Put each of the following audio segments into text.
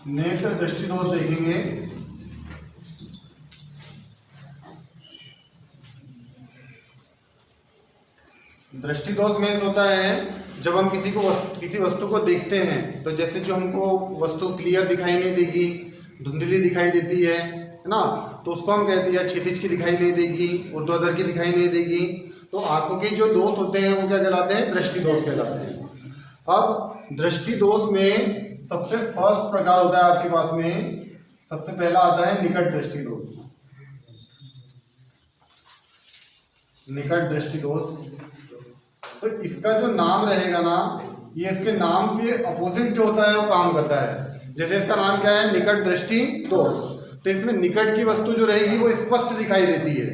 नेत्र दृष्टि दोष देखेंगे। दृष्टि दोष में होता है जब हम किसी वस्तु को देखते हैं तो जैसे जो हमको वस्तु क्लियर दिखाई नहीं देगी, धुंधली दिखाई देती है ना, तो उसको हम कहते हैं क्षितिज की दिखाई नहीं देगी, ऊर्ध्वाधर की दिखाई नहीं देगी। तो आंखों के जो दोष होते हैं वो क्या कहलाते हैं? दृष्टि दोष कहलाते हैं। अब दृष्टि दोष में सबसे फर्स्ट प्रकार होता है आपके पास में, सबसे पहला आता है निकट दृष्टि दोष। निकट दृष्टि दोष, तो इसका जो नाम रहेगा ना, ये इसके नाम के अपोजिट जो होता है वो काम करता है। जैसे इसका नाम क्या है? निकट दृष्टि दोष। तो इसमें निकट की वस्तु जो रहेगी वो स्पष्ट दिखाई देती है,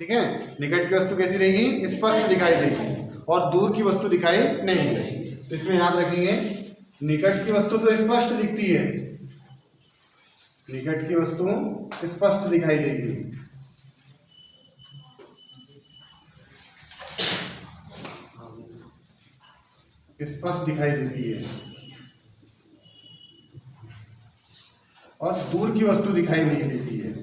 ठीक है। निकट की वस्तु कैसी रहेगी? स्पष्ट दिखाई देगी, और दूर की वस्तु दिखाई नहीं देगी। तो इसमें याद रखेंगे, निकट की वस्तु तो स्पष्ट दिखती है, निकट की वस्तु स्पष्ट दिखाई देगी, स्पष्ट दिखाई देती है, और दूर की वस्तु दिखाई नहीं देती है।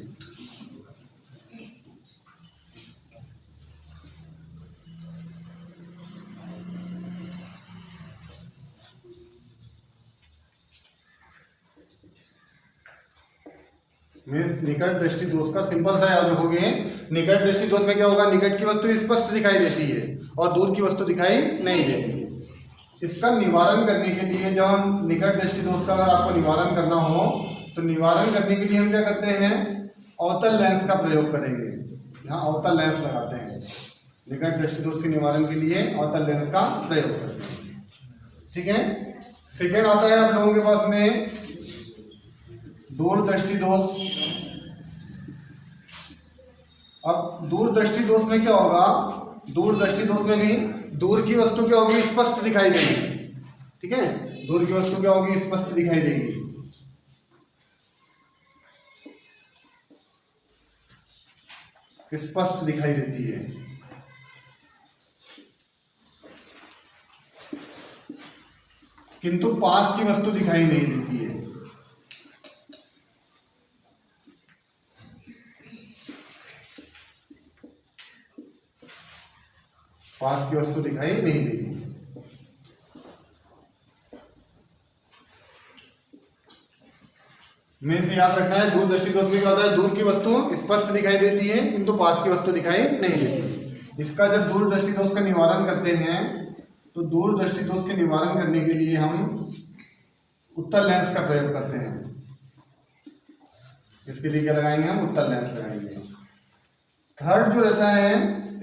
मीन्स निकट दृष्टि दोष का सिंपल सा याद रखोगे, निकट दृष्टि दोष में क्या होगा? निकट की वस्तु स्पष्ट दिखाई देती है और दूर की वस्तु दिखाई नहीं देती है। इसका निवारण करने के लिए, जब हम निकट दृष्टि दोष का अगर आपको निवारण करना हो तो निवारण करने के लिए हम क्या करते हैं? अवतल लेंस का प्रयोग करेंगे। यहाँ अवतल लेंस लगाते हैं। निकट दृष्टि दोष के निवारण के लिए अवतल लेंस का प्रयोग करते हैं, ठीक है। सेकेंड आता है आप लोगों के पास में दूर दृष्टि दोष। अब दूर दृष्टि दोष में क्या होगा? दूर दृष्टि दोष में भी दूर की वस्तु क्या होगी? स्पष्ट दिखाई देगी, ठीक है। दूर की वस्तु क्या होगी? स्पष्ट दिखाई देगी। स्पष्ट दिखाई देती है, किंतु पास की वस्तु दिखाई नहीं देती है। पास की वस्तु दिखाई नहीं देगी। में से याद रखना है, दूर दृष्टि दोष में क्या होता है? दूर की वस्तु स्पष्ट दिखाई देती है किंतु पास की वस्तु दिखाई नहीं देती। इसका जब दूर दृष्टि दोष का निवारण करते हैं तो दूर दृष्टि दोष के निवारण करने के लिए हम उत्तल लेंस का प्रयोग करते हैं। इसके लिए क्या लगाएंगे? हम उत्तल लेंस लगाएंगे। थर्ड जो रहता है,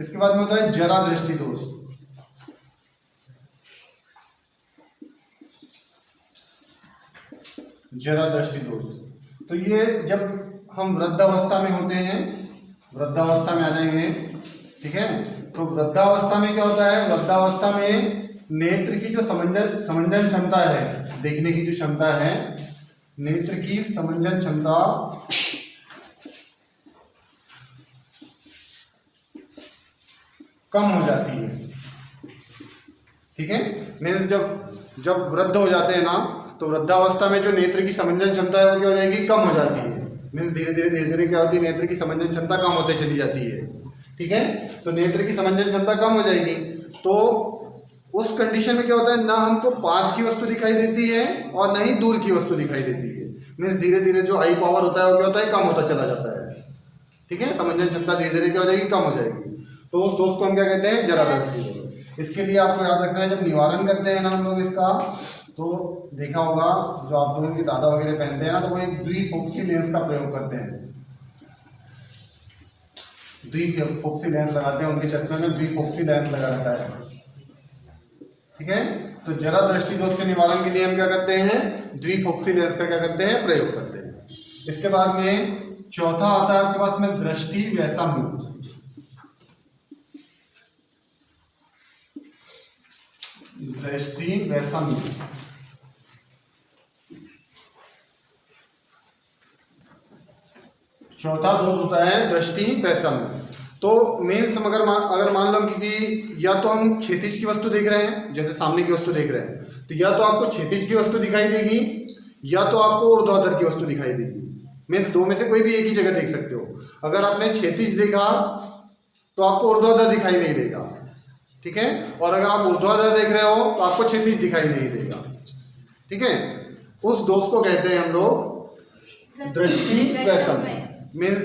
इसके बाद में होता है जरा दृष्टि दोष। जरा दृष्टि दोष, तो ये जब हम वृद्धावस्था में होते हैं, वृद्धावस्था में आ जाएंगे, ठीक है। तो वृद्धावस्था में क्या होता है? वृद्धावस्था में नेत्र की जो समंजन क्षमता है, देखने की जो क्षमता है, नेत्र की समंजन क्षमता कम हो जाती है, ठीक है। मीन्स जब वृद्ध हो जाते हैं ना, तो वृद्धावस्था में जो नेत्र की समंजन क्षमता है वो क्या हो जाएगी? कम हो जाती है। मीन्स धीरे धीरे क्या होती है? नेत्र की समंजन क्षमता कम होते चली जाती है, ठीक है। तो नेत्र की समंजन क्षमता कम हो जाएगी, तो उस कंडीशन में क्या होता है? ना हमको पास की वस्तु दिखाई देती है और ना ही दूर की वस्तु दिखाई देती है। मीन्स धीरे धीरे जो आई पावर होता है वो क्या होता है? कम होता चला जाता है, ठीक है। समंजन क्षमता धीरे धीरे क्या हो जाएगी? कम हो जाएगी। तो उस दोष को हम क्या कहते हैं? जरा दृष्टि दोष। इसके लिए आपको याद रखना है, जब निवारण करते हैं ना हम लोग इसका, तो देखा होगा जो आप लोगों के दादा वगैरह पहनते हैं ना, तो वो एक द्विफोक्सी लेंस का प्रयोग करते हैं। द्विफोक्सी लेंस लगाते हैं, उनके चश्मे में द्विफोक्सी लेंस लगा रहता है, ठीक है। तो जरा दृष्टि दोष के निवारण के लिए हम क्या करते हैं? द्विफोक्सी लेंस का क्या करते हैं? प्रयोग करते हैं। इसके बाद में चौथा आता है आपके पास में दृष्टि वैषम्य। दृष्टि वैषम्य, चौथा दोष होता है दृष्टि वैषम्य। तो मेन अगर मान लो हम किसी, या तो हम क्षैतिज की वस्तु देख रहे हैं, जैसे सामने की वस्तु देख रहे हैं, तो या तो आपको क्षैतिज की वस्तु दिखाई देगी या तो आपको ऊर्ध्वाधर की वस्तु दिखाई देगी। मीन्स दो में से कोई भी एक ही जगह देख सकते हो। अगर आपने क्षैतिज देखा तो आपको ऊर्ध्वाधर दिखाई नहीं देगा, ठीक है, और अगर आप ऊर्ध्वाधर देख रहे हो तो आपको क्षैतिज दिखाई नहीं देगा, ठीक है। उस दोष को कहते हैं हम लोग दृष्टि वैषम्य। मीन्स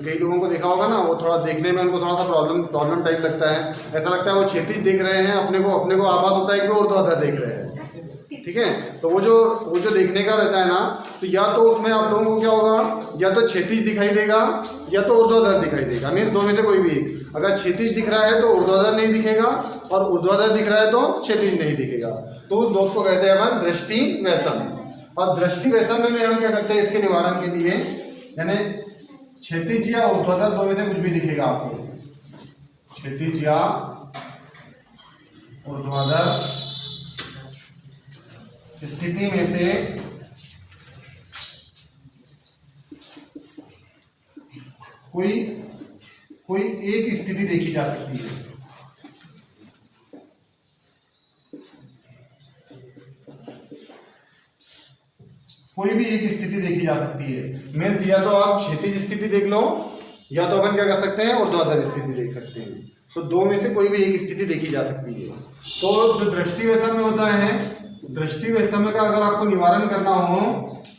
कई लोगों को देखा होगा ना, वो थोड़ा देखने में उनको थोड़ा सा प्रॉब्लम टाइप लगता है, ऐसा लगता है वो क्षैतिज देख रहे हैं, अपने को आभास होता है कि वो ऊर्ध्वाधर देख रहे हैं, ठीक है। तो वो जो देखने का रहता है ना, तो या तो उसमें आप लोगों को क्या होगा, या तो क्षैतिज दिखाई देगा या तो ऊर्ध्वाधर दिखाई देगा। मीन्स दो में से कोई भी एक। अगर क्षैतिज दिख रहा है तो ऊर्ध्वाधर नहीं दिखेगा, और ऊर्ध्वाधर दिख रहा है तो क्षैतिज नहीं दिखेगा। तो उस दोष को कहते हैं अपन दृष्टि वैषम्य। और दृष्टि वैषम्य में हम क्या करते हैं, इसके निवारण के लिए, यानी क्षैतिज या ऊर्ध्वाधर दो में से कुछ भी दिखेगा आपको, क्षैतिज या ऊर्ध्वाधर स्थिति में से कोई एक स्थिति देखी जा सकती है। कोई भी एक स्थिति देखी जा सकती है। मीन्स या तो आप क्षैतिज स्थिति देख लो, या तो अपन क्या कर सकते हैं, ऊर्ध्वाधर स्थिति देख सकते हैं। तो दो में से कोई भी एक स्थिति देखी जा सकती है। तो जो दृष्टि वैषम्य होता है, दृष्टि वैषम्य का अगर आपको निवारण करना हो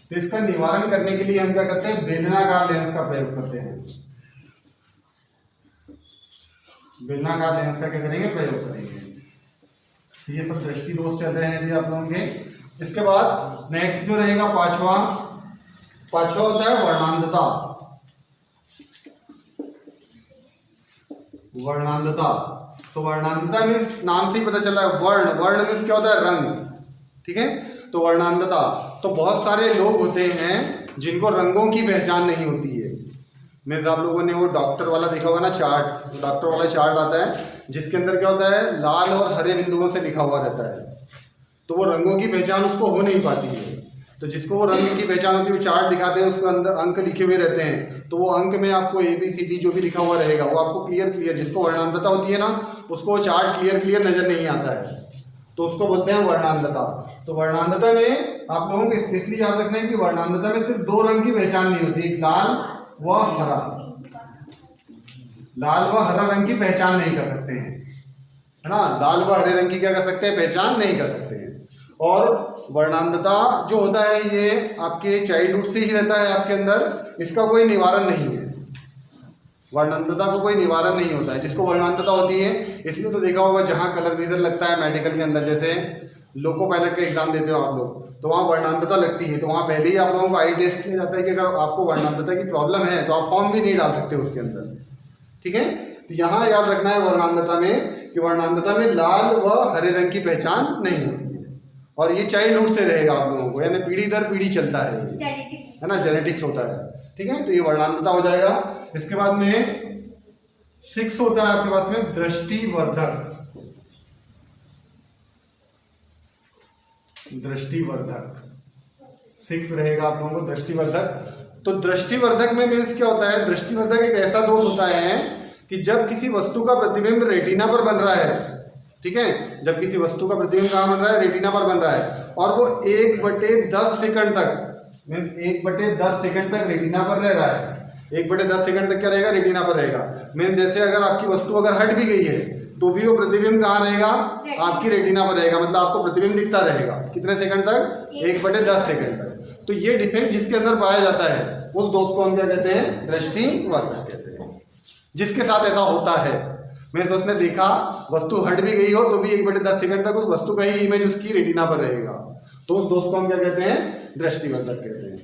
तो इसका निवारण करने के लिए हम क्या करते हैं, बेलनाकार लेंस का प्रयोग करते हैं। बेलनाकार लेंस का क्या करेंगे, प्रयोग करेंगे। तो ये सब दृष्टि दोष चल रहे हैं अभी आप लोगों के। इसके बाद नेक्स्ट जो रहेगा पांचवा होता है वर्णांधता। वर्णांधता, तो वर्णांधता मीन्स नाम से ही पता चल रहा है, वर्ण मीन्स क्या होता है, रंग, ठीक है। तो वर्णांधता, तो बहुत सारे लोग होते हैं जिनको रंगों की पहचान नहीं होती है। मीन्स आप लोगों ने वो डॉक्टर वाला देखा होगा ना चार्ट, डॉक्टर वाला चार्ट आता है जिसके अंदर क्या होता है, लाल और हरे बिंदुओं से लिखा हुआ रहता है। तो वो रंगों की पहचान उसको हो नहीं पाती है। तो जिसको वो रंग की पहचान होती है, वो चार्ट दिखाते हैं, उसके अंदर अंक लिखे हुए रहते हैं। तो वो अंक में आपको ABCD जो भी लिखा हुआ रहेगा वो आपको क्लियर, जिसको वर्णांधता होती है ना, उसको वो चार्ट क्लियर नजर नहीं आता है, तो उसको बोलते हैं वर्णांधता। तो वर्णांधता में आप लोगों को स्पेशली याद रखना है कि वर्णांधता में सिर्फ दो रंग की पहचान नहीं होती, एक लाल व हरा। लाल व हरा रंग की पहचान नहीं कर सकते हैं, है ना। लाल व हरे रंग की क्या कर सकते हैं, पहचान नहीं कर सकते हैं। और वर्णांधता जो होता है ये आपके चाइल्डहुड से ही रहता है आपके अंदर, इसका कोई निवारण नहीं है। वर्णांधता को कोई निवारण नहीं होता है। जिसको वर्णांधता होती है, इसलिए तो देखा होगा जहाँ कलर विजन लगता है मेडिकल के अंदर, जैसे लोको पायलट का एग्जाम देते हो आप लोग, तो वहाँ वर्णांधता लगती है। तो वहाँ पहले ही आप लोगों को आई टेस्ट किया जाता है कि अगर आपको वर्णांधता की प्रॉब्लम है तो आप फॉर्म भी नहीं डाल सकते उसके अंदर, ठीक है। तो यहाँ याद रखना है वर्णांधता में कि वर्णांधता में लाल व हरे रंग की पहचान नहीं होती है, और ये चाइल्डहुड से रहेगा आप लोगों को, यानी पीढ़ी दर पीढ़ी चलता है, है ना, जेनेटिक्स होता है, ठीक है। तो ये वर्णांधता हो जाएगा। इसके बाद में 6 होता है आपके पास में दृष्टिवर्धक। दृष्टिवर्धक 6 रहेगा आप लोगों को, दृष्टिवर्धक। तो दृष्टिवर्धक में मीन्स क्या होता है, दृष्टिवर्धक एक ऐसा दोष होता है कि जब किसी वस्तु का प्रतिबिंब रेटिना पर बन रहा है, ठीक है, जब किसी वस्तु का प्रतिबिंब कहाँ बन रहा है, रेटिना पर बन रहा है, और वो 1/10 सेकंड तक, मीन्स 1/10 सेकंड तक रेटिना पर रह रहा है। 1/10 सेकंड तक क्या रहेगा, रेटिना पर रहेगा। मीन्स जैसे अगर आपकी वस्तु अगर हट भी गई है तो भी वो प्रतिबिंब कहाँ रहेगा, आपकी रेटिना पर रहेगा, मतलब आपको प्रतिबिंब दिखता रहेगा। कितने सेकंड तक, 1/10 सेकंड तक। तो ये डिफेक्ट जिसके अंदर पाया जाता है उस दोष को हम क्या कहते हैं, दृष्टिवर्धक कहते हैं। जिसके साथ ऐसा होता है, मैं तो उसने देखा वस्तु हट भी गई हो तो भी 1/10 सेकंड तक उस वस्तु का ही इमेज उसकी रेटिना पर रहेगा, तो उस दोष को हम क्या कहते हैं, दृष्टिवर्धक कहते हैं।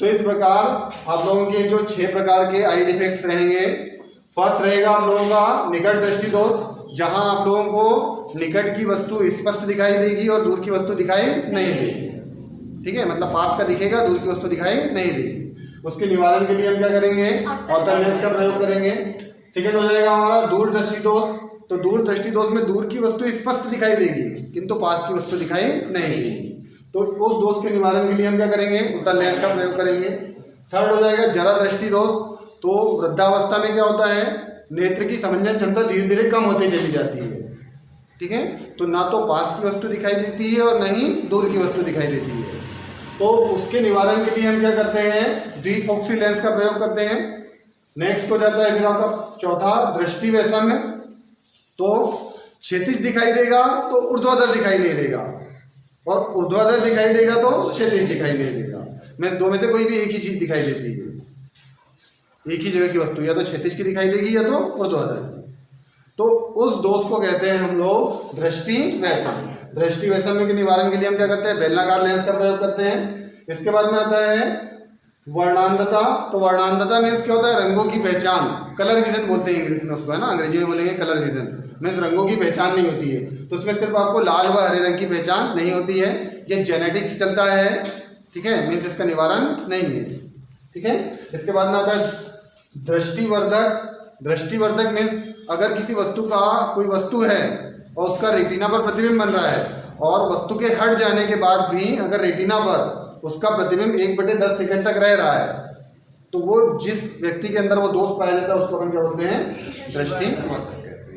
तो इस प्रकार आप लोगों के जो 6 प्रकार के आई डिफेक्ट्स रहेंगे। फर्स्ट रहेगा आप लोगों का निकट दृष्टि दोष, जहां आप लोगों को निकट की वस्तु स्पष्ट दिखाई देगी और दूर की वस्तु दिखाई नहीं देगी, ठीक है, मतलब पास का दिखेगा, दूर की वस्तु दिखाई नहीं देगी। उसके निवारण के लिए हम क्या करेंगे, अवतल लेंस का प्रयोग करेंगे। सेकंड हो जाएगा हमारा दूर दृष्टि दोष। तो दूर दृष्टि दोष में दूर की वस्तु स्पष्ट दिखाई देगी किंतु पास की वस्तु दिखाई नहीं देगी। तो उस दोष के निवारण के लिए हम क्या करेंगे, उत्तल लेंस का प्रयोग करेंगे। थर्ड हो जाएगा जरा दृष्टि दोष। तो वृद्धावस्था में क्या होता है, नेत्र की समंजन क्षमता धीरे धीरे कम होती चली जाती है, ठीक है। तो ना तो पास की वस्तु दिखाई देती है और न ही दूर की वस्तु दिखाई देती है। तो उसके निवारण के लिए हम क्या करते हैं, द्विफोक्सी लेंस का प्रयोग करते हैं। नेक्स्ट हो जाता है फिर आपका चौथा दृष्टि वैषम्य। तो क्षैतिज दिखाई देगा तो ऊर्ध्वाधर दिखाई नहीं देगा, और ऊर्ध्वाधर दिखाई देगा तो क्षैतिज दिखाई नहीं देगा। मैं दो में से कोई भी एक ही चीज दिखाई देती है, एक ही जगह की वस्तु, या तो क्षैतिज की दिखाई देगी या तो ऊर्ध्वाधर की। तो उस दोष को कहते हैं हम लोग दृष्टि वैषम्य। दृष्टि वैषम्य के निवारण के लिए हम क्या करते हैं, बेलनाकार लेंस का प्रयोग करते हैं। इसके बाद में आता है वर्णांधता। तो वर्णांधता मीन्स क्या होता है, रंगों की पहचान, कलर विजन बोलते हैं इंग्लिश में उसको, है ना, अंग्रेजी में बोलेंगे कलर विजन, मीन्स रंगों की पहचान नहीं होती है। तो उसमें सिर्फ आपको लाल व हरे रंग की पहचान नहीं होती है, ये जेनेटिक्स चलता है, ठीक है, मीन्स इसका निवारण नहीं है, ठीक है। इसके बाद में आता है दृष्टिवर्धक। दृष्टिवर्धक मीन्स अगर किसी वस्तु का, कोई वस्तु है और उसका रेटिना पर प्रतिबिंब बन रहा है, और वस्तु के हट जाने के बाद भी अगर रेटिना पर उसका प्रतिबिंब 1/10 सेकंड तक रह रहा है, तो वो जिस व्यक्ति के अंदर वो दोष पाया जाता है उसको हम क्या बोलते हैं, दृष्टिवर्धक कहते हैं।